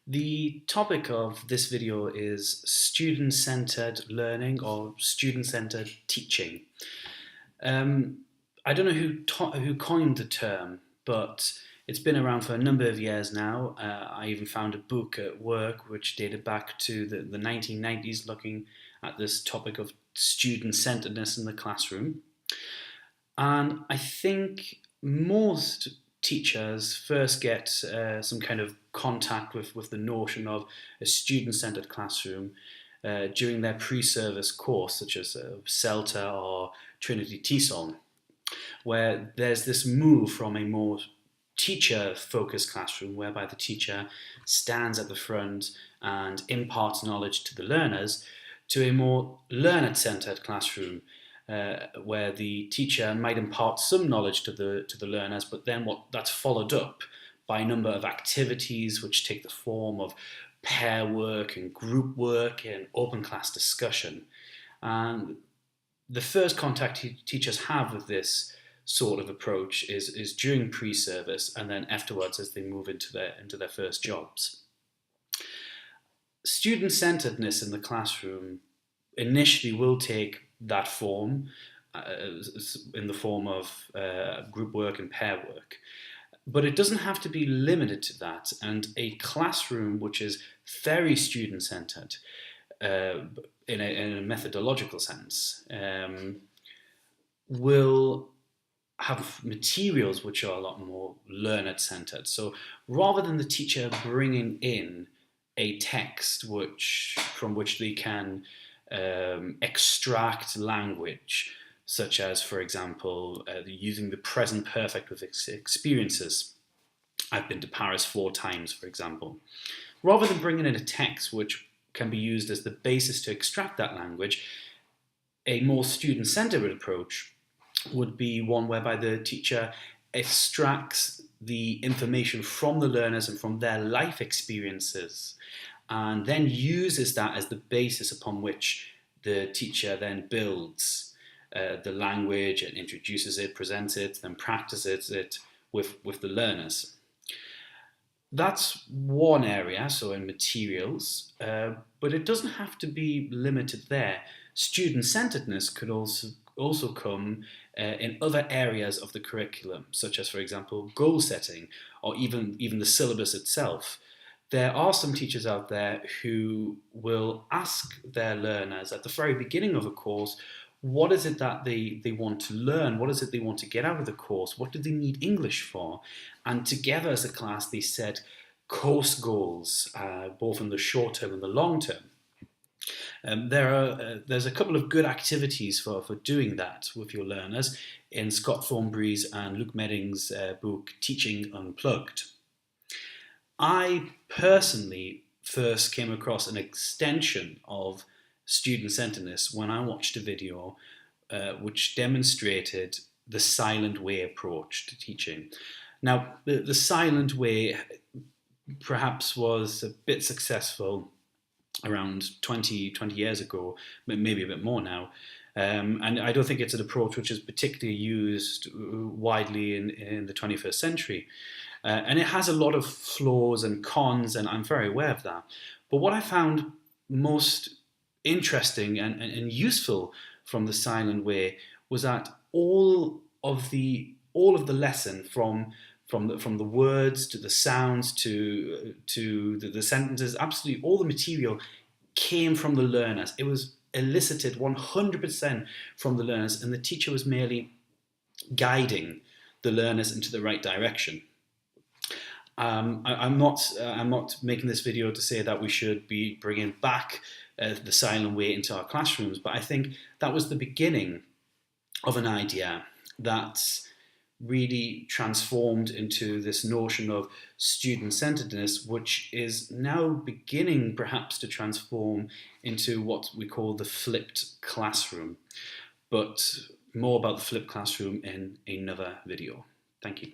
The topic of this video is student-centered learning or student-centered teaching. I don't know who coined the term, but it's been around for a number of years now. I even found a book at work which dated back to the 1990s looking at this topic of student-centeredness in the classroom. And I think most teachers first get some kind of contact with the notion of a student-centered classroom during their pre-service course, such as CELTA or Trinity TESOL, where there's this move from a more teacher-focused classroom whereby the teacher stands at the front and imparts knowledge to the learners to a more learner-centered classroom where the teacher might impart some knowledge to the learners, but then that's followed up by a number of activities which take the form of pair work and group work and open class discussion. And the first contact teachers have with this sort of approach is during pre-service and then afterwards as they move into their first jobs. Student-centeredness in the classroom initially will take that form in the form of group work and pair work. But it doesn't have to be limited to that, and a classroom which is very student-centered in a methodological sense will have materials which are a lot more learner-centered. So rather than the teacher bringing in a text from which they can extract language, such as, for example, using the present perfect with experiences. I've been to Paris 4 times, for example. Rather than bringing in a text which can be used as the basis to extract that language, a more student-centered approach would be one whereby the teacher extracts the information from the learners and from their life experiences, and then uses that as the basis upon which the teacher then builds the language and introduces it, presents it, then practices it with the learners. That's one area, so in materials, but it doesn't have to be limited there. Student-centeredness could also come in other areas of the curriculum, such as, for example, goal setting, or even the syllabus itself. There are some teachers out there who will ask their learners at the very beginning of a course, what is it that they want to learn? What is it they want to get out of the course? What do they need English for? And together as a class, they set course goals, both in the short term and the long term. There's a couple of good activities for doing that with your learners in Scott Thornbury's and Luke Medding's book, Teaching Unplugged. I personally first came across an extension of student-centeredness when I watched a video which demonstrated the silent way approach to teaching. Now, the silent way perhaps was a bit successful around 20 years ago, maybe a bit more now. And I don't think it's an approach which is particularly used widely in the 21st century. And it has a lot of flaws and cons, and I'm very aware of that. But what I found most interesting and useful from the silent way was that all of the lesson from the words to the sounds to the sentences, absolutely all the material came from the learners. It was elicited 100% from the learners, and the teacher was merely guiding the learners into the right direction. I'm not making this video to say that we should be bringing back the silent way into our classrooms, but I think that was the beginning of an idea that really transformed into this notion of student-centeredness, which is now beginning perhaps to transform into what we call the flipped classroom. But more about the flipped classroom in another video. Thank you.